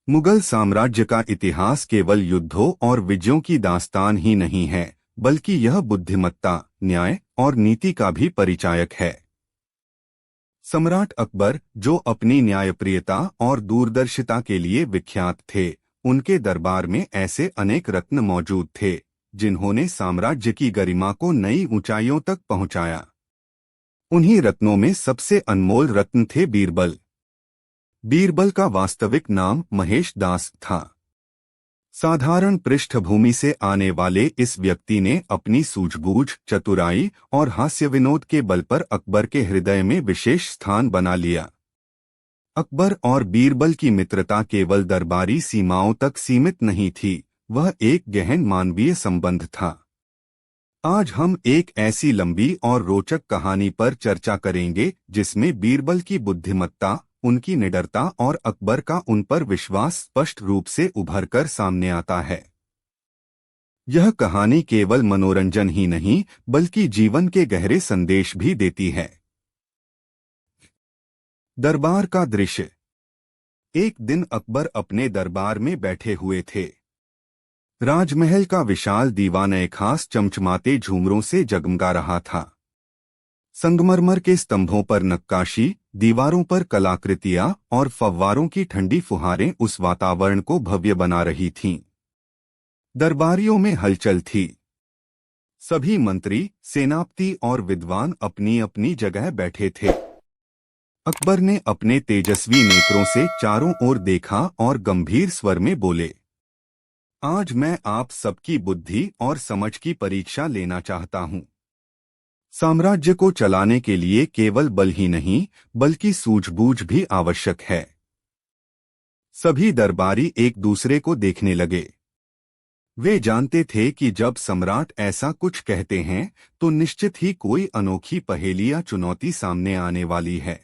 मुगल साम्राज्य का इतिहास केवल युद्धों और विजयों की दास्तान ही नहीं है, बल्कि यह बुद्धिमत्ता, न्याय और नीति का भी परिचायक है। सम्राट अकबर, जो अपनी न्यायप्रियता और दूरदर्शिता के लिए विख्यात थे, उनके दरबार में ऐसे अनेक रत्न मौजूद थे जिन्होंने साम्राज्य की गरिमा को नई ऊंचाइयों तक पहुंचाया। उन्हीं रत्नों में सबसे अनमोल रत्न थे बीरबल। बीरबल का वास्तविक नाम महेश दास था। साधारण पृष्ठभूमि से आने वाले इस व्यक्ति ने अपनी सूझबूझ, चतुराई और हास्य विनोद के बल पर अकबर के हृदय में विशेष स्थान बना लिया। अकबर और बीरबल की मित्रता केवल दरबारी सीमाओं तक सीमित नहीं थी, वह एक गहन मानवीय संबंध था। आज हम एक ऐसी लंबी और रोचक कहानी पर चर्चा करेंगे जिसमें बीरबल की बुद्धिमत्ता, उनकी निडरता और अकबर का उन पर विश्वास स्पष्ट रूप से उभरकर सामने आता है। यह कहानी केवल मनोरंजन ही नहीं, बल्कि जीवन के गहरे संदेश भी देती है। दरबार का दृश्य। एक दिन अकबर अपने दरबार में बैठे हुए थे। राजमहल का विशाल दीवान खास चमचमाते झूमरों से जगमगा रहा था। संगमरमर के स्तंभों पर नक्काशी, दीवारों पर कलाकृतियां और फव्वारों की ठंडी फुहारें उस वातावरण को भव्य बना रही थीं। दरबारियों में हलचल थी। सभी मंत्री, सेनापति और विद्वान अपनी अपनी जगह बैठे थे। अकबर ने अपने तेजस्वी नेत्रों से चारों ओर देखा और गंभीर स्वर में बोले, आज मैं आप सबकी बुद्धि और समझ की परीक्षा लेना चाहता हूं। साम्राज्य को चलाने के लिए केवल बल ही नहीं, बल्कि सूझबूझ भी आवश्यक है। सभी दरबारी एक दूसरे को देखने लगे। वे जानते थे कि जब सम्राट ऐसा कुछ कहते हैं तो निश्चित ही कोई अनोखी पहेली या चुनौती सामने आने वाली है।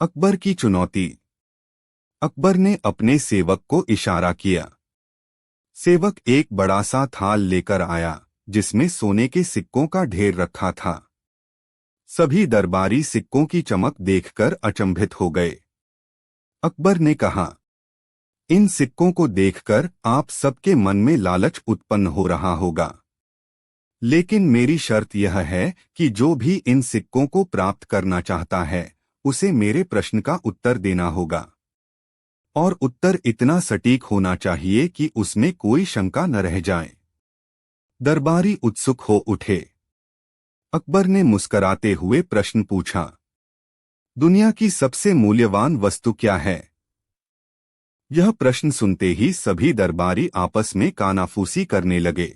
अकबर की चुनौती। अकबर ने अपने सेवक को इशारा किया। सेवक एक बड़ा सा थाल लेकर आया जिसमें सोने के सिक्कों का ढेर रखा था। सभी दरबारी सिक्कों की चमक देखकर अचंभित हो गए। अकबर ने कहा, इन सिक्कों को देखकर आप सबके मन में लालच उत्पन्न हो रहा होगा, लेकिन मेरी शर्त यह है कि जो भी इन सिक्कों को प्राप्त करना चाहता है, उसे मेरे प्रश्न का उत्तर देना होगा, और उत्तर इतना सटीक होना चाहिए कि उसमें कोई शंका न रह जाए। दरबारी उत्सुक हो उठे। अकबर ने मुस्कराते हुए प्रश्न पूछा, दुनिया की सबसे मूल्यवान वस्तु क्या है? यह प्रश्न सुनते ही सभी दरबारी आपस में कानाफूसी करने लगे।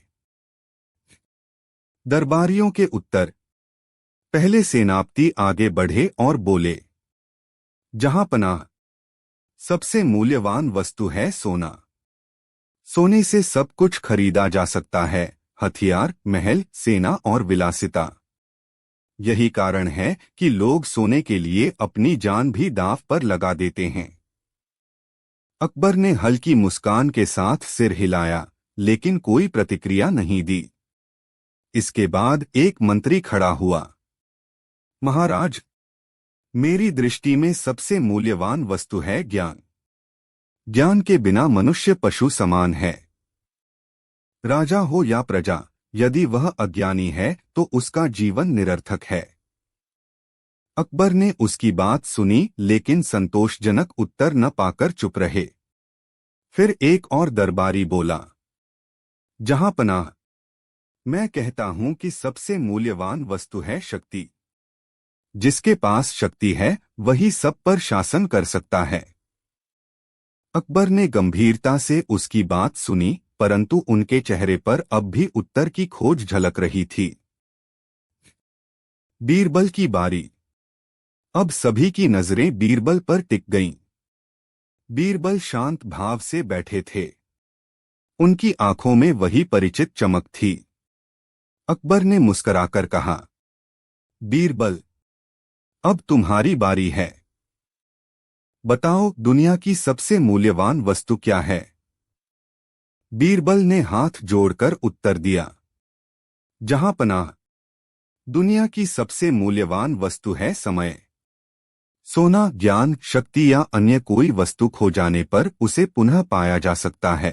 दरबारियों के उत्तर। पहले सेनापति आगे बढ़े और बोले, जहांपनाह, सबसे मूल्यवान वस्तु है सोना। सोने से सब कुछ खरीदा जा सकता है, हथियार, महल, सेना और विलासिता। यही कारण है कि लोग सोने के लिए अपनी जान भी दांव पर लगा देते हैं। अकबर ने हल्की मुस्कान के साथ सिर हिलाया, लेकिन कोई प्रतिक्रिया नहीं दी। इसके बाद एक मंत्री खड़ा हुआ। महाराज, मेरी दृष्टि में सबसे मूल्यवान वस्तु है ज्ञान। ज्ञान के बिना मनुष्य पशु समान है। राजा हो या प्रजा, यदि वह अज्ञानी है तो उसका जीवन निरर्थक है। अकबर ने उसकी बात सुनी, लेकिन संतोषजनक उत्तर न पाकर चुप रहे। फिर एक और दरबारी बोला, जहांपनाह, मैं कहता हूं कि सबसे मूल्यवान वस्तु है शक्ति। जिसके पास शक्ति है, वही सब पर शासन कर सकता है। अकबर ने गंभीरता से उसकी बात सुनी, परंतु उनके चेहरे पर अब भी उत्तर की खोज झलक रही थी। बीरबल की बारी। अब सभी की नजरें बीरबल पर टिक गईं। बीरबल शांत भाव से बैठे थे। उनकी आंखों में वही परिचित चमक थी। अकबर ने मुस्कुराकर कहा, बीरबल, अब तुम्हारी बारी है। बताओ, दुनिया की सबसे मूल्यवान वस्तु क्या है? बीरबल ने हाथ जोड़कर उत्तर दिया, जहांपनाह, दुनिया की सबसे मूल्यवान वस्तु है समय। सोना ज्ञान, शक्ति या अन्य कोई वस्तु खो जाने पर उसे पुनः पाया जा सकता है,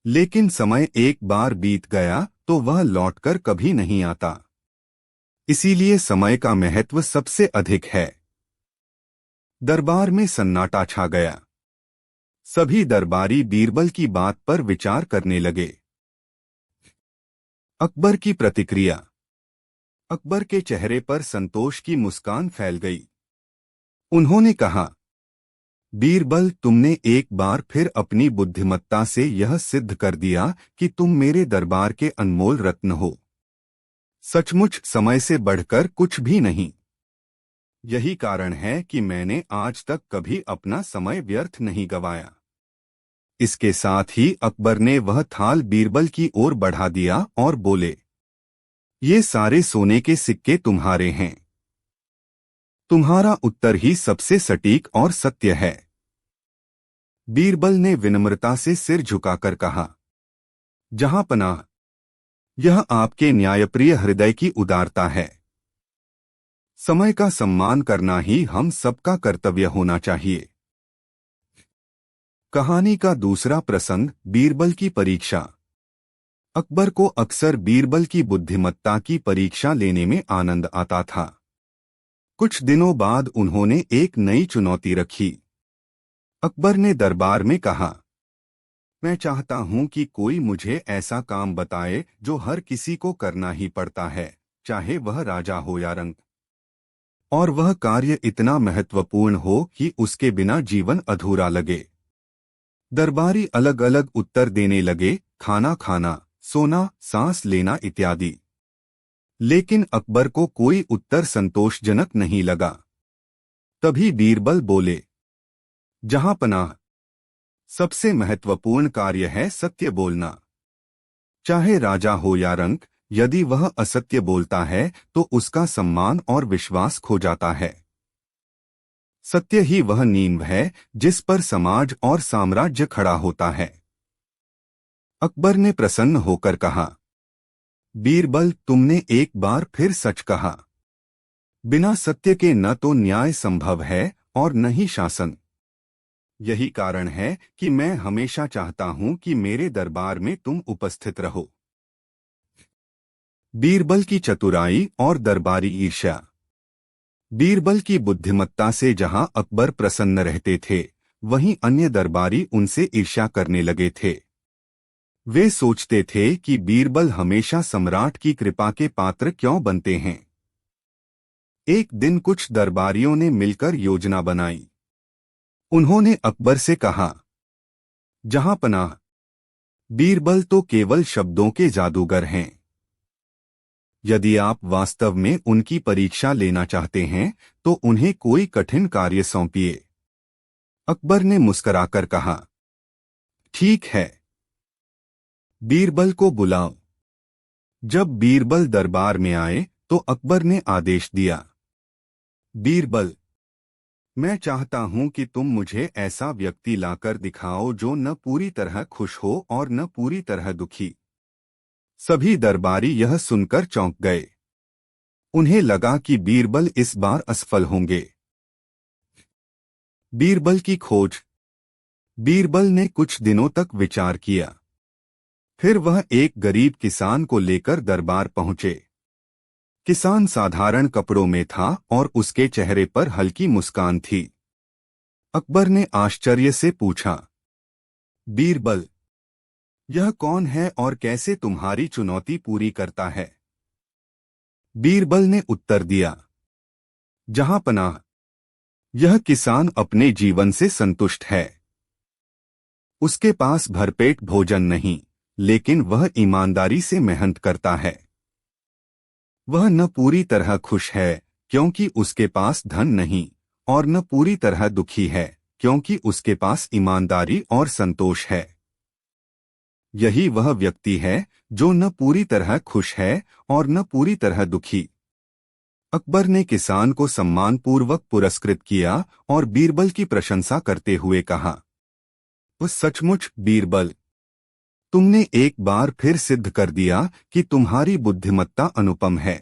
लेकिन समय एक बार बीत गया तो वह लौटकर कभी नहीं आता। इसीलिए समय का महत्व सबसे अधिक है। दरबार में सन्नाटा छा गया। सभी दरबारी बीरबल की बात पर विचार करने लगे। अकबर की प्रतिक्रिया। अकबर के चेहरे पर संतोष की मुस्कान फैल गई। उन्होंने कहा, बीरबल, तुमने एक बार फिर अपनी बुद्धिमत्ता से यह सिद्ध कर दिया कि तुम मेरे दरबार के अनमोल रत्न हो। सचमुच समय से बढ़कर कुछ भी नहीं। यही कारण है कि मैंने आज तक कभी अपना समय व्यर्थ नहीं गवाया। इसके साथ ही अकबर ने वह थाल बीरबल की ओर बढ़ा दिया और बोले, ये सारे सोने के सिक्के तुम्हारे हैं। तुम्हारा उत्तर ही सबसे सटीक और सत्य है। बीरबल ने विनम्रता से सिर झुकाकर कहा, जहां पनाह, यह आपके न्यायप्रिय हृदय की उदारता है। समय का सम्मान करना ही हम सबका कर्तव्य होना चाहिए। कहानी का दूसरा प्रसंग, बीरबल की परीक्षा। अकबर को अक्सर बीरबल की बुद्धिमत्ता की परीक्षा लेने में आनंद आता था। कुछ दिनों बाद उन्होंने एक नई चुनौती रखी। अकबर ने दरबार में कहा, मैं चाहता हूं कि कोई मुझे ऐसा काम बताए जो हर किसी को करना ही पड़ता है, चाहे वह राजा हो या रंक। और वह कार्य इतना महत्वपूर्ण हो कि उसके बिना जीवन अधूरा लगे। दरबारी अलग अलग उत्तर देने लगे, खाना खाना, सोना, सांस लेना इत्यादि। लेकिन अकबर को कोई उत्तर संतोषजनक नहीं लगा। तभी बीरबल बोले, जहां पनाह, सबसे महत्वपूर्ण कार्य है सत्य बोलना। चाहे राजा हो या रंक, यदि वह असत्य बोलता है तो उसका सम्मान और विश्वास खो जाता है। सत्य ही वह नींव है जिस पर समाज और साम्राज्य खड़ा होता है। अकबर ने प्रसन्न होकर कहा, बीरबल, तुमने एक बार फिर सच कहा। बिना सत्य के न तो न्याय संभव है और न ही शासन। यही कारण है कि मैं हमेशा चाहता हूं कि मेरे दरबार में तुम उपस्थित रहो। बीरबल की चतुराई और दरबारी ईर्ष्या। बीरबल की बुद्धिमत्ता से जहां अकबर प्रसन्न रहते थे, वहीं अन्य दरबारी उनसे ईर्ष्या करने लगे थे। वे सोचते थे कि बीरबल हमेशा सम्राट की कृपा के पात्र क्यों बनते हैं। एक दिन कुछ दरबारियों ने मिलकर योजना बनाई। उन्होंने अकबर से कहा, जहां पनाह, बीरबल तो केवल शब्दों के जादूगर हैं। यदि आप वास्तव में उनकी परीक्षा लेना चाहते हैं तो उन्हें कोई कठिन कार्य सौंपिए। अकबर ने मुस्कुराकर कहा, ठीक है, बीरबल को बुलाओ। जब बीरबल दरबार में आए तो अकबर ने आदेश दिया, बीरबल, मैं चाहता हूं कि तुम मुझे ऐसा व्यक्ति लाकर दिखाओ जो न पूरी तरह खुश हो और न पूरी तरह दुखी। सभी दरबारी यह सुनकर चौंक गए। उन्हें लगा कि बीरबल इस बार असफल होंगे। बीरबल की खोज। बीरबल ने कुछ दिनों तक विचार किया। फिर वह एक गरीब किसान को लेकर दरबार पहुंचे। किसान साधारण कपड़ों में था और उसके चेहरे पर हल्की मुस्कान थी। अकबर ने आश्चर्य से पूछा, बीरबल, यह कौन है और कैसे तुम्हारी चुनौती पूरी करता है? बीरबल ने उत्तर दिया, जहां पनाह, यह किसान अपने जीवन से संतुष्ट है। उसके पास भरपेट भोजन नहीं, लेकिन वह ईमानदारी से मेहनत करता है। वह न पूरी तरह खुश है क्योंकि उसके पास धन नहीं, और न पूरी तरह दुखी है क्योंकि उसके पास ईमानदारी और संतोष है। यही वह व्यक्ति है जो न पूरी तरह खुश है और न पूरी तरह दुखी। अकबर ने किसान को सम्मानपूर्वक पुरस्कृत किया और बीरबल की प्रशंसा करते हुए कहा, उस सचमुच बीरबल, तुमने एक बार फिर सिद्ध कर दिया कि तुम्हारी बुद्धिमत्ता अनुपम है।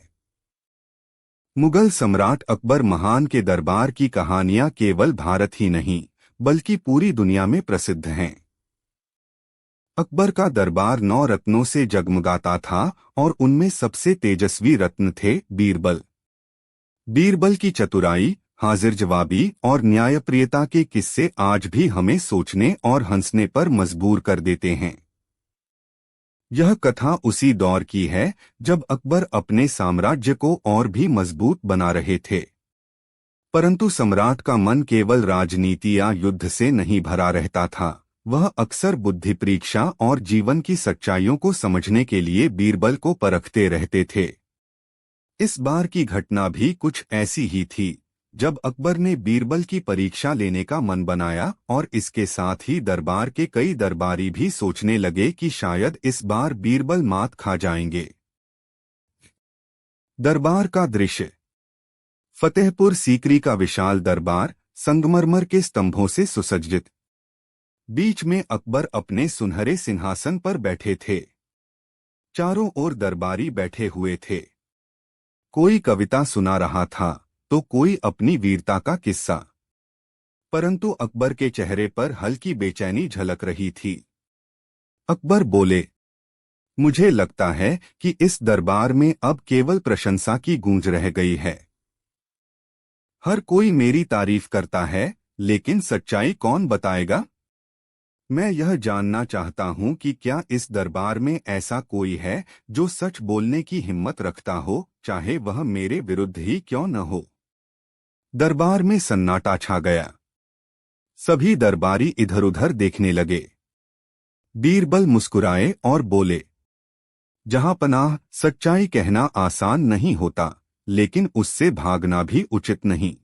मुगल सम्राट अकबर महान के दरबार की कहानियां केवल भारत ही नहीं बल्कि पूरी दुनिया में प्रसिद्ध हैं। अकबर का दरबार 9 रत्नों से जगमगाता था और उनमें सबसे तेजस्वी रत्न थे बीरबल। बीरबल की चतुराई, हाजिर जवाबी और न्यायप्रियता के किस्से आज भी हमें सोचने और हंसने पर मजबूर कर देते हैं। यह कथा उसी दौर की है जब अकबर अपने साम्राज्य को और भी मजबूत बना रहे थे। परंतु सम्राट का मन केवल राजनीति या युद्ध से नहीं भरा रहता था। वह अक्सर बुद्धि परीक्षा और जीवन की सच्चाइयों को समझने के लिए बीरबल को परखते रहते थे। इस बार की घटना भी कुछ ऐसी ही थी, जब अकबर ने बीरबल की परीक्षा लेने का मन बनाया और इसके साथ ही दरबार के कई दरबारी भी सोचने लगे कि शायद इस बार बीरबल मात खा जाएंगे। दरबार का दृश्य। फतेहपुर सीकरी का विशाल दरबार संगमरमर के स्तंभों से सुसज्जित। बीच में अकबर अपने सुनहरे सिंहासन पर बैठे थे। चारों ओर दरबारी बैठे हुए थे। कोई कविता सुना रहा था तो कोई अपनी वीरता का किस्सा। परंतु अकबर के चेहरे पर हल्की बेचैनी झलक रही थी। अकबर बोले, मुझे लगता है कि इस दरबार में अब केवल प्रशंसा की गूंज रह गई है। हर कोई मेरी तारीफ करता है, लेकिन सच्चाई कौन बताएगा? मैं यह जानना चाहता हूं कि क्या इस दरबार में ऐसा कोई है जो सच बोलने की हिम्मत रखता हो, चाहे वह मेरे विरुद्ध ही क्यों न हो। दरबार में सन्नाटा छा गया। सभी दरबारी इधर-उधर देखने लगे। बीरबल मुस्कुराए और बोले, जहां पनाह, सच्चाई कहना आसान नहीं होता, लेकिन उससे भागना भी उचित नहीं।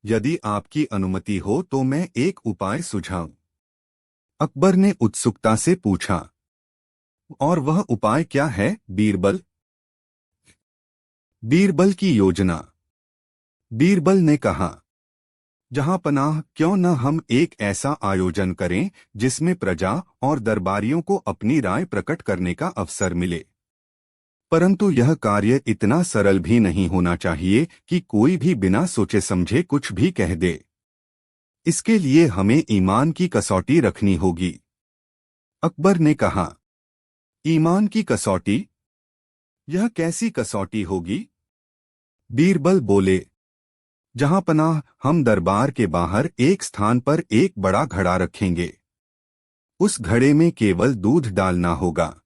यदि आपकी अनुमति हो तो मैं एक उपाय सुझाऊं। अकबर ने उत्सुकता से पूछा। और वह उपाय क्या है, बीरबल? बीरबल की योजना। बीरबल ने कहा, जहां पनाह, क्यों न हम एक ऐसा आयोजन करें जिसमें प्रजा और दरबारियों को अपनी राय प्रकट करने का अवसर मिले। परंतु यह कार्य इतना सरल भी नहीं होना चाहिए कि कोई भी बिना सोचे समझे कुछ भी कह दे। इसके लिए हमें ईमान की कसौटी रखनी होगी। अकबर ने कहा, ईमान की कसौटी? यह कैसी कसौटी होगी? बीरबल बोले, जहां पनाह, हम दरबार के बाहर एक स्थान पर एक बड़ा घड़ा रखेंगे। उस घड़े में केवल दूध डालना होगा।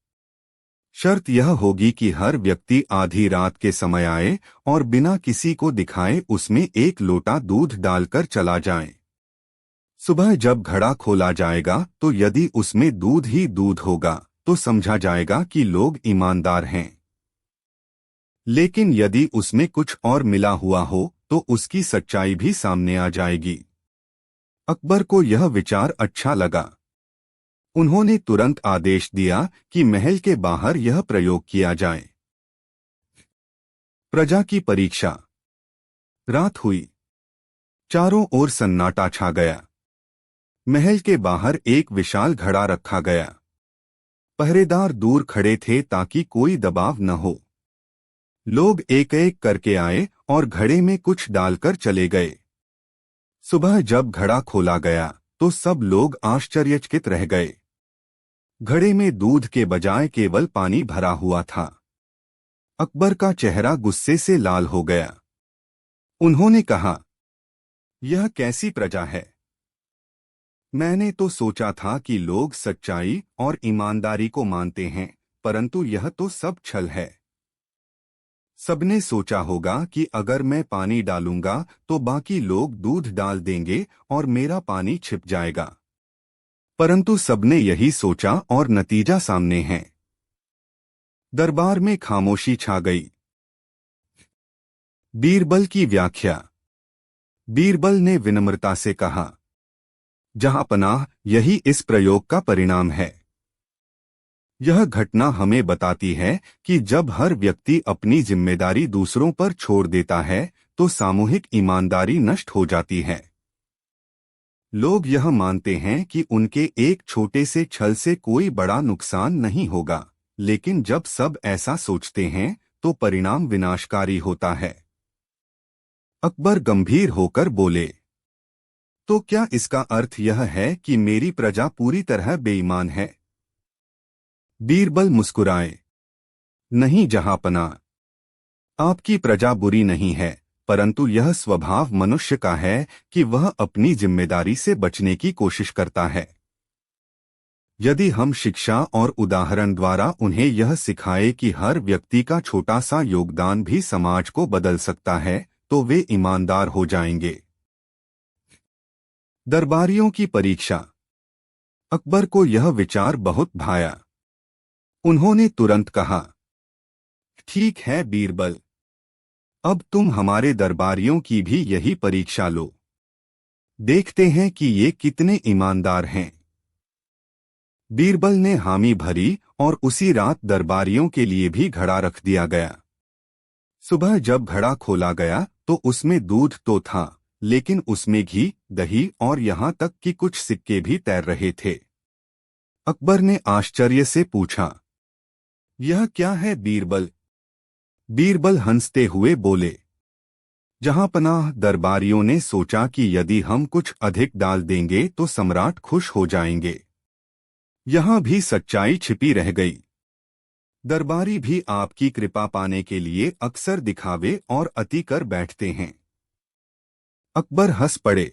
शर्त यह होगी कि हर व्यक्ति आधी रात के समय आए और बिना किसी को दिखाए उसमें एक लोटा दूध डालकर चला जाए। सुबह जब घड़ा खोला जाएगा तो यदि उसमें दूध ही दूध होगा तो समझा जाएगा कि लोग ईमानदार हैं। लेकिन यदि उसमें कुछ और मिला हुआ हो तो उसकी सच्चाई भी सामने आ जाएगी। अकबर को यह विचार अच्छा लगा। उन्होंने तुरंत आदेश दिया कि महल के बाहर यह प्रयोग किया जाए। प्रजा की परीक्षा। रात हुई। चारों ओर सन्नाटा छा गया। महल के बाहर एक विशाल घड़ा रखा गया। पहरेदार दूर खड़े थे ताकि कोई दबाव न हो। लोग एक एक करके आए और घड़े में कुछ डालकर चले गए। सुबह जब घड़ा खोला गया तो सब लोग आश्चर्यचकित रह गए। घड़े में दूध के बजाय केवल पानी भरा हुआ था। अकबर का चेहरा गुस्से से लाल हो गया। उन्होंने कहा, यह कैसी प्रजा है? मैंने तो सोचा था कि लोग सच्चाई और ईमानदारी को मानते हैं, परंतु यह तो सब छल है। सबने सोचा होगा कि अगर मैं पानी डालूंगा तो बाकी लोग दूध डाल देंगे और मेरा पानी छिप जाएगा। परंतु सबने यही सोचा और नतीजा सामने है। दरबार में खामोशी छा गई। बीरबल की व्याख्या। बीरबल ने विनम्रता से कहा, जहां पनाह, यही इस प्रयोग का परिणाम है। यह घटना हमें बताती है कि जब हर व्यक्ति अपनी जिम्मेदारी दूसरों पर छोड़ देता है तो सामूहिक ईमानदारी नष्ट हो जाती है। लोग यह मानते हैं कि उनके एक छोटे से छल से कोई बड़ा नुकसान नहीं होगा, लेकिन जब सब ऐसा सोचते हैं तो परिणाम विनाशकारी होता है। अकबर गंभीर होकर बोले, तो क्या इसका अर्थ यह है कि मेरी प्रजा पूरी तरह बेईमान है? बीरबल मुस्कुराए, नहीं जहांपनाह, आपकी प्रजा बुरी नहीं है, परंतु यह स्वभाव मनुष्य का है कि वह अपनी जिम्मेदारी से बचने की कोशिश करता है। यदि हम शिक्षा और उदाहरण द्वारा उन्हें यह सिखाए कि हर व्यक्ति का छोटा सा योगदान भी समाज को बदल सकता है, तो वे ईमानदार हो जाएंगे। दरबारियों की परीक्षा। अकबर को यह विचार बहुत भाया। उन्होंने तुरंत कहा, ठीक है बीरबल, अब तुम हमारे दरबारियों की भी यही परीक्षा लो। देखते हैं कि ये कितने ईमानदार हैं। बीरबल ने हामी भरी और उसी रात दरबारियों के लिए भी घड़ा रख दिया गया। सुबह जब घड़ा खोला गया तो उसमें दूध तो था, लेकिन उसमें घी, दही और यहाँ तक कि कुछ सिक्के भी तैर रहे थे। अकबर ने आश्चर्य से पूछा, यह क्या है बीरबल? बीरबल हंसते हुए बोले, जहांपनाह, दरबारियों ने सोचा कि यदि हम कुछ अधिक डाल देंगे तो सम्राट खुश हो जाएंगे। यहां भी सच्चाई छिपी रह गई। दरबारी भी आपकी कृपा पाने के लिए अक्सर दिखावे और अति कर बैठते हैं। अकबर हंस पड़े,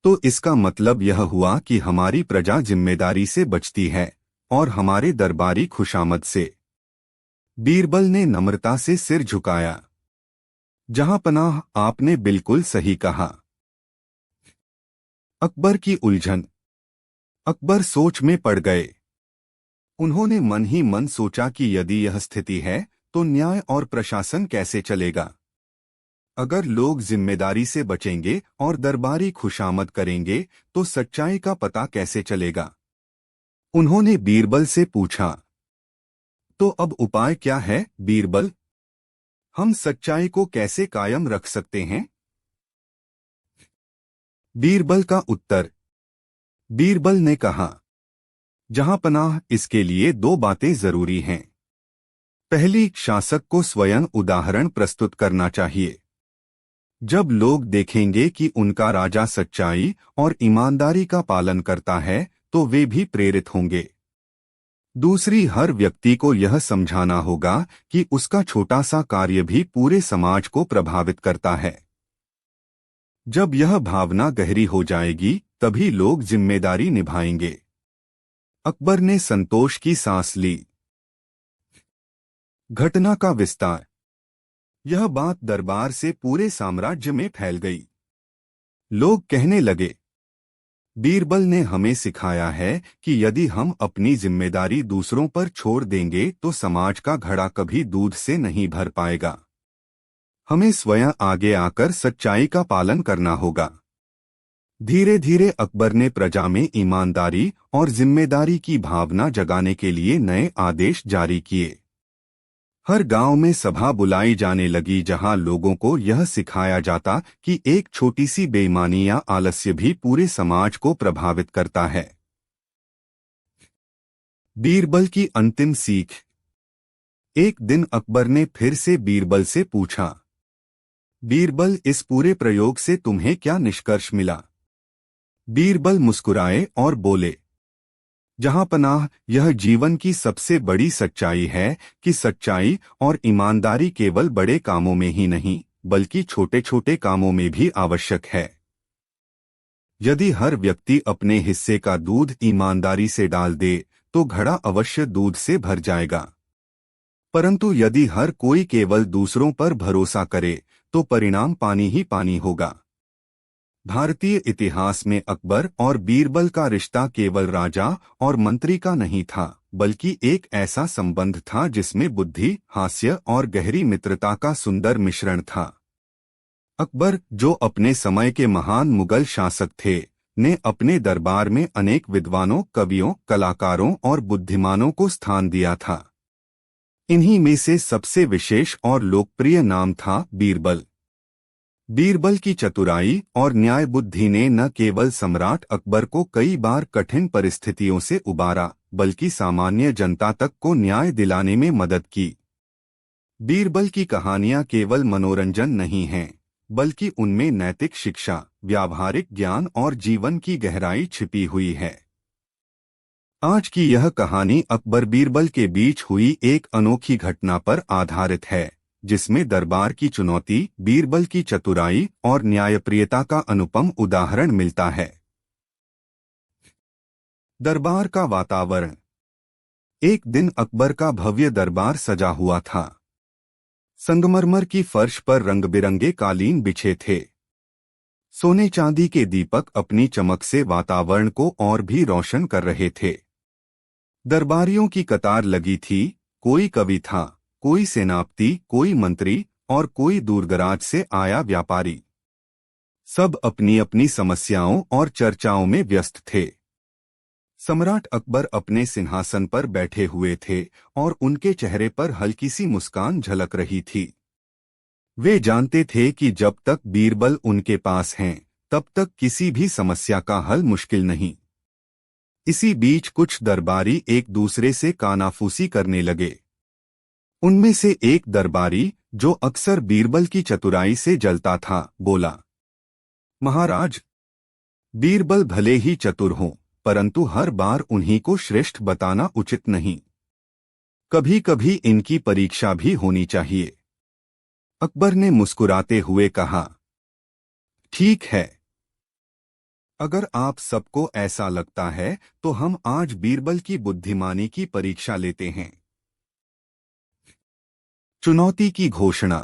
तो इसका मतलब यह हुआ कि हमारी प्रजा जिम्मेदारी से बचती है और हमारे दरबारी खुशामद से। बीरबल ने नम्रता से सिर झुकाया, जहांपनाह, आपने बिल्कुल सही कहा। अकबर की उलझन। अकबर सोच में पड़ गए। उन्होंने मन ही मन सोचा कि यदि यह स्थिति है तो न्याय और प्रशासन कैसे चलेगा? अगर लोग जिम्मेदारी से बचेंगे और दरबारी खुशामद करेंगे तो सच्चाई का पता कैसे चलेगा? उन्होंने बीरबल से पूछा, तो अब उपाय क्या है बीरबल? हम सच्चाई को कैसे कायम रख सकते हैं? बीरबल का उत्तर। बीरबल ने कहा, जहांपनाह, इसके लिए दो बातें जरूरी हैं। पहली, शासक को स्वयं उदाहरण प्रस्तुत करना चाहिए। जब लोग देखेंगे कि उनका राजा सच्चाई और ईमानदारी का पालन करता है तो वे भी प्रेरित होंगे। दूसरी, हर व्यक्ति को यह समझाना होगा कि उसका छोटा सा कार्य भी पूरे समाज को प्रभावित करता है। जब यह भावना गहरी हो जाएगी तभी लोग जिम्मेदारी निभाएंगे। अकबर ने संतोष की सांस ली। घटना का विस्तार। यह बात दरबार से पूरे साम्राज्य में फैल गई। लोग कहने लगे, बीरबल ने हमें सिखाया है कि यदि हम अपनी जिम्मेदारी दूसरों पर छोड़ देंगे तो समाज का घड़ा कभी दूध से नहीं भर पाएगा। हमें स्वयं आगे आकर सच्चाई का पालन करना होगा। धीरे धीरे अकबर ने प्रजा में ईमानदारी और जिम्मेदारी की भावना जगाने के लिए नए आदेश जारी किए। हर गांव में सभा बुलाई जाने लगी जहां लोगों को यह सिखाया जाता कि एक छोटी सी बेईमानी या आलस्य भी पूरे समाज को प्रभावित करता है। बीरबल की अंतिम सीख। एक दिन अकबर ने फिर से बीरबल से पूछा, बीरबल, इस पूरे प्रयोग से तुम्हें क्या निष्कर्ष मिला? बीरबल मुस्कुराए और बोले, जहांपनाह, यह जीवन की सबसे बड़ी सच्चाई है कि सच्चाई और ईमानदारी केवल बड़े कामों में ही नहीं बल्कि छोटे छोटे कामों में भी आवश्यक है। यदि हर व्यक्ति अपने हिस्से का दूध ईमानदारी से डाल दे तो घड़ा अवश्य दूध से भर जाएगा, परंतु यदि हर कोई केवल दूसरों पर भरोसा करे तो परिणाम पानी ही पानी होगा। भारतीय इतिहास में अकबर और बीरबल का रिश्ता केवल राजा और मंत्री का नहीं था, बल्कि एक ऐसा संबंध था जिसमें बुद्धि, हास्य और गहरी मित्रता का सुंदर मिश्रण था। अकबर, जो अपने समय के महान मुगल शासक थे, ने अपने दरबार में अनेक विद्वानों, कवियों, कलाकारों और बुद्धिमानों को स्थान दिया था। इन्हीं में से सबसे विशेष और लोकप्रिय नाम था बीरबल। बीरबल की चतुराई और न्याय बुद्धि ने न केवल सम्राट अकबर को कई बार कठिन परिस्थितियों से उबारा, बल्कि सामान्य जनता तक को न्याय दिलाने में मदद की। बीरबल की कहानियां केवल मनोरंजन नहीं हैं, बल्कि उनमें नैतिक शिक्षा, व्यावहारिक ज्ञान और जीवन की गहराई छिपी हुई है। आज की यह कहानी अकबर बीरबल के बीच हुई एक अनोखी घटना पर आधारित है, जिसमें दरबार की चुनौती, बीरबल की चतुराई और न्यायप्रियता का अनुपम उदाहरण मिलता है। दरबार का वातावरण। एक दिन अकबर का भव्य दरबार सजा हुआ था। संगमरमर की फर्श पर रंग-बिरंगे कालीन बिछे थे। सोने चांदी के दीपक अपनी चमक से वातावरण को और भी रोशन कर रहे थे। दरबारियों की कतार लगी थी, कोई कवि था, कोई सेनापति, कोई मंत्री और कोई दूरदराज से आया व्यापारी। सब अपनी अपनी समस्याओं और चर्चाओं में व्यस्त थे। सम्राट अकबर अपने सिंहासन पर बैठे हुए थे और उनके चेहरे पर हल्की सी मुस्कान झलक रही थी। वे जानते थे कि जब तक बीरबल उनके पास हैं, तब तक किसी भी समस्या का हल मुश्किल नहीं। इसी बीच कुछ दरबारी एक दूसरे से कानाफूसी करने लगे। उनमें से एक दरबारी, जो अक्सर बीरबल की चतुराई से जलता था, बोला, महाराज, बीरबल भले ही चतुर हों, परंतु हर बार उन्हीं को श्रेष्ठ बताना उचित नहीं। कभी कभी इनकी परीक्षा भी होनी चाहिए। अकबर ने मुस्कुराते हुए कहा, ठीक है। अगर आप सबको ऐसा लगता है तो हम आज बीरबल की बुद्धिमानी की परीक्षा लेते हैं। चुनौती की घोषणा।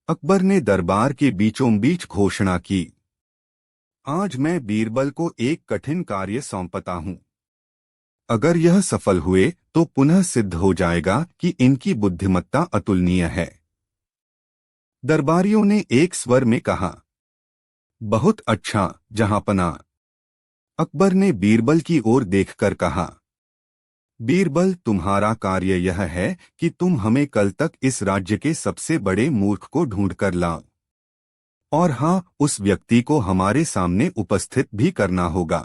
अकबर ने दरबार के बीचों बीच घोषणा की, आज मैं बीरबल को एक कठिन कार्य सौंपता हूं। अगर यह सफल हुए तो पुनः सिद्ध हो जाएगा कि इनकी बुद्धिमत्ता अतुलनीय है। दरबारियों ने एक स्वर में कहा, बहुत अच्छा जहांपनाह। अकबर ने बीरबल की ओर देखकर कहा, बीरबल, तुम्हारा कार्य यह है कि तुम हमें कल तक इस राज्य के सबसे बड़े मूर्ख को ढूंढकर लाओ। और हाँ, उस व्यक्ति को हमारे सामने उपस्थित भी करना होगा।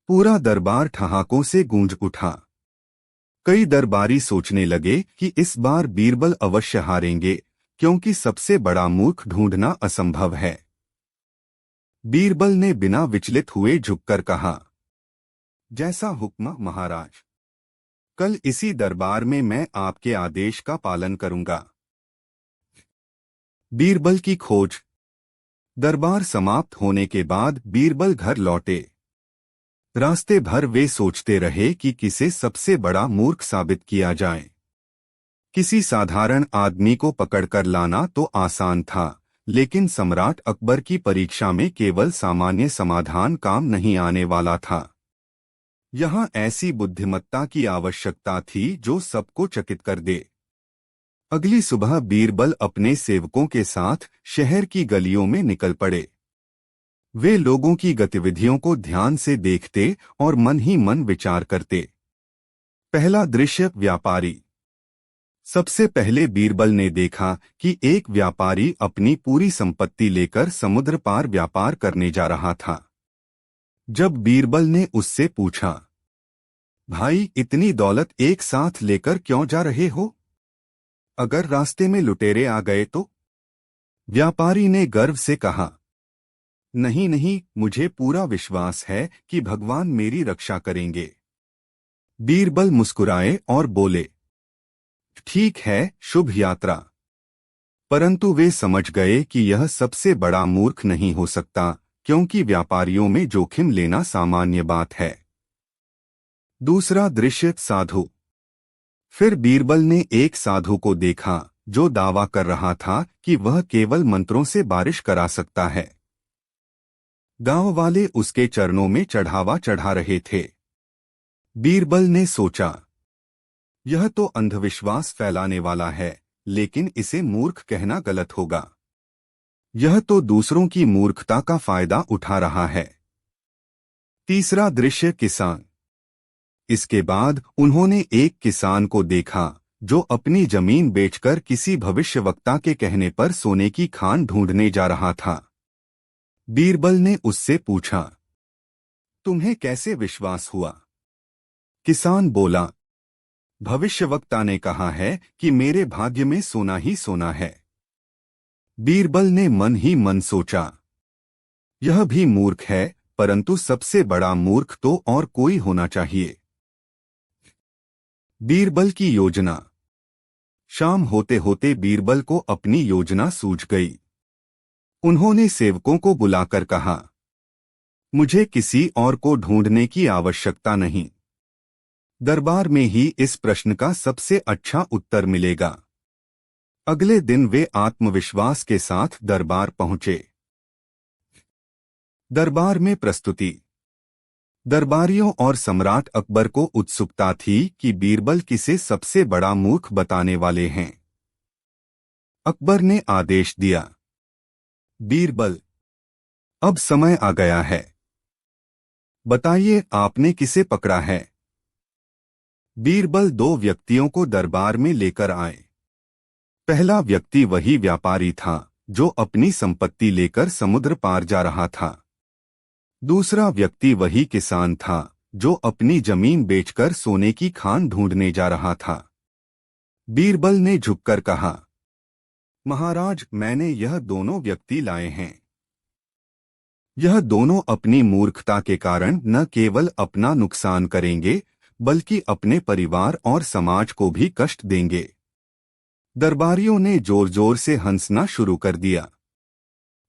पूरा दरबार ठहाकों से गूंज उठा। कई दरबारी सोचने लगे कि इस बार बीरबल अवश्य हारेंगे, क्योंकि सबसे बड़ा मूर्ख ढूंढना असंभव है। बीरबल ने बिना विचलित हुए झुककर कहा, जैसा हुक्म महाराज। कल इसी दरबार में मैं आपके आदेश का पालन करूंगा। बीरबल की खोज। दरबार समाप्त होने के बाद बीरबल घर लौटे। रास्ते भर वे सोचते रहे कि किसे सबसे बड़ा मूर्ख साबित किया जाए। किसी साधारण आदमी को पकड़कर लाना तो आसान था, लेकिन सम्राट अकबर की परीक्षा में केवल सामान्य समाधान काम नहीं आने वाला था। यहाँ ऐसी बुद्धिमत्ता की आवश्यकता थी जो सबको चकित कर दे। अगली सुबह बीरबल अपने सेवकों के साथ शहर की गलियों में निकल पड़े। वे लोगों की गतिविधियों को ध्यान से देखते और मन ही मन विचार करते। पहला दृश्य, व्यापारी। सबसे पहले बीरबल ने देखा कि एक व्यापारी अपनी पूरी संपत्ति लेकर समुद्र पार व्यापार करने जा रहा था। जब बीरबल ने उससे पूछा, भाई, इतनी दौलत एक साथ लेकर क्यों जा रहे हो? अगर रास्ते में लुटेरे आ गए तो? व्यापारी ने गर्व से कहा, नहीं नहीं, मुझे पूरा विश्वास है कि भगवान मेरी रक्षा करेंगे। बीरबल मुस्कुराए और बोले, ठीक है, शुभ यात्रा। परंतु वे समझ गए कि यह सबसे बड़ा मूर्ख नहीं हो सकता, क्योंकि व्यापारियों में जोखिम लेना सामान्य बात है। दूसरा दृश्य, साधु। फिर बीरबल ने एक साधु को देखा जो दावा कर रहा था कि वह केवल मंत्रों से बारिश करा सकता है। गांव वाले उसके चरणों में चढ़ावा चढ़ा रहे थे। बीरबल ने सोचा, यह तो अंधविश्वास फैलाने वाला है, लेकिन इसे मूर्ख कहना गलत होगा। यह तो दूसरों की मूर्खता का फायदा उठा रहा है। तीसरा दृश्य, किसान। इसके बाद उन्होंने एक किसान को देखा जो अपनी जमीन बेचकर किसी भविष्यवक्ता के कहने पर सोने की खान ढूंढने जा रहा था। बीरबल ने उससे पूछा, तुम्हें कैसे विश्वास हुआ? किसान बोला, भविष्यवक्ता ने कहा है कि मेरे भाग्य में सोना ही सोना है। बीरबल ने मन ही मन सोचा, यह भी मूर्ख है, परंतु सबसे बड़ा मूर्ख तो और कोई होना चाहिए। बीरबल की योजना। शाम होते होते बीरबल को अपनी योजना सूझ गई। उन्होंने सेवकों को बुलाकर कहा, मुझे किसी और को ढूंढने की आवश्यकता नहीं। दरबार में ही इस प्रश्न का सबसे अच्छा उत्तर मिलेगा। अगले दिन वे आत्मविश्वास के साथ दरबार पहुंचे। दरबार में प्रस्तुति। दरबारियों और सम्राट अकबर को उत्सुकता थी कि बीरबल किसे सबसे बड़ा मूर्ख बताने वाले हैं। अकबर ने आदेश दिया, बीरबल, अब समय आ गया है। बताइए, आपने किसे पकड़ा है? बीरबल दो व्यक्तियों को दरबार में लेकर आए। पहला व्यक्ति वही व्यापारी था जो अपनी संपत्ति लेकर समुद्र पार जा रहा था। दूसरा व्यक्ति वही किसान था जो अपनी जमीन बेचकर सोने की खान ढूंढने जा रहा था। बीरबल ने झुककर कहा, महाराज, मैंने यह दोनों व्यक्ति लाए हैं। यह दोनों अपनी मूर्खता के कारण न केवल अपना नुकसान करेंगे बल्कि अपने परिवार और समाज को भी कष्ट देंगे। दरबारियों ने जोर जोर से हंसना शुरू कर दिया।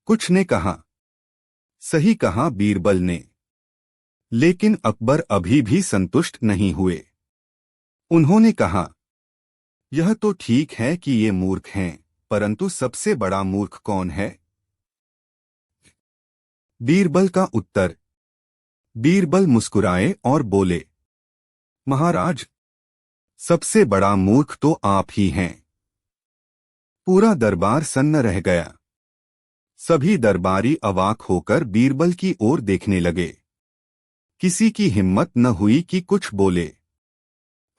कुछ ने कहा, सही कहा बीरबल ने। लेकिन अकबर अभी भी संतुष्ट नहीं हुए। उन्होंने कहा, यह तो ठीक है कि ये मूर्ख हैं, परंतु सबसे बड़ा मूर्ख कौन है? बीरबल का उत्तर। बीरबल मुस्कुराए और बोले, महाराज, सबसे बड़ा मूर्ख तो आप ही हैं। पूरा दरबार सन्न रह गया। सभी दरबारी अवाक होकर बीरबल की ओर देखने लगे। किसी की हिम्मत न हुई कि कुछ बोले।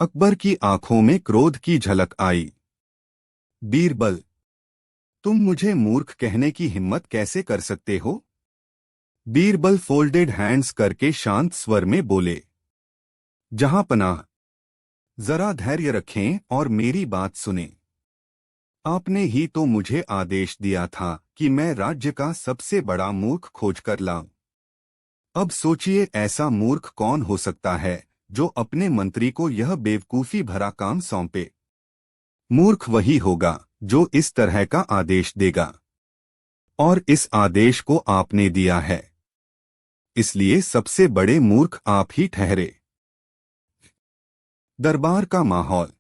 अकबर की आंखों में क्रोध की झलक आई। बीरबल, तुम मुझे मूर्ख कहने की हिम्मत कैसे कर सकते हो? बीरबल फोल्डेड हैंड्स करके शांत स्वर में बोले, जहां पनाह, जरा धैर्य रखें और मेरी बात सुनें। आपने ही तो मुझे आदेश दिया था कि मैं राज्य का सबसे बड़ा मूर्ख खोजकर लाऊं। अब सोचिए, ऐसा मूर्ख कौन हो सकता है जो अपने मंत्री को यह बेवकूफी भरा काम सौंपे? मूर्ख वही होगा जो इस तरह का आदेश देगा। और इस आदेश को आपने दिया है, इसलिए सबसे बड़े मूर्ख आप ही ठहरे। दरबार का माहौल।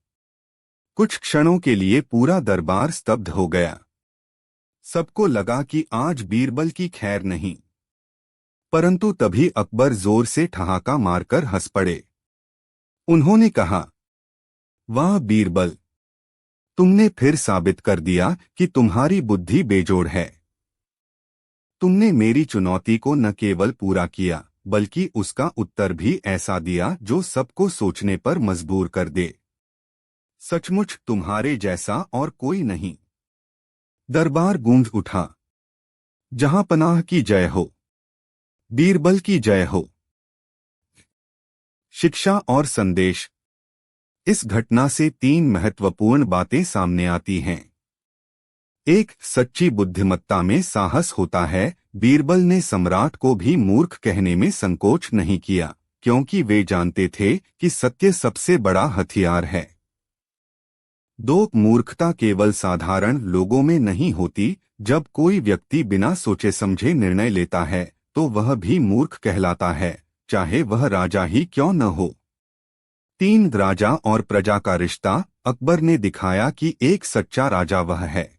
कुछ क्षणों के लिए पूरा दरबार स्तब्ध हो गया। सबको लगा कि आज बीरबल की खैर नहीं। परंतु तभी अकबर जोर से ठहाका मारकर हंस पड़े। उन्होंने कहा, वाह बीरबल, तुमने फिर साबित कर दिया कि तुम्हारी बुद्धि बेजोड़ है। तुमने मेरी चुनौती को न केवल पूरा किया बल्कि उसका उत्तर भी ऐसा दिया जो सबको सोचने पर मजबूर कर दे। सचमुच तुम्हारे जैसा और कोई नहीं। दरबार गूंज उठा। जहां पनाह की जय हो, बीरबल की जय हो। शिक्षा और संदेश। इस घटना से 3 महत्वपूर्ण बातें सामने आती हैं। 1. सच्ची बुद्धिमत्ता में साहस होता है। बीरबल ने सम्राट को भी मूर्ख कहने में संकोच नहीं किया, क्योंकि वे जानते थे कि सत्य सबसे बड़ा हथियार है। 2. मूर्खता केवल साधारण लोगों में नहीं होती। जब कोई व्यक्ति बिना सोचे समझे निर्णय लेता है तो वह भी मूर्ख कहलाता है, चाहे वह राजा ही क्यों न हो। 3. राजा और प्रजा का रिश्ता। अकबर ने दिखाया कि एक सच्चा राजा वह है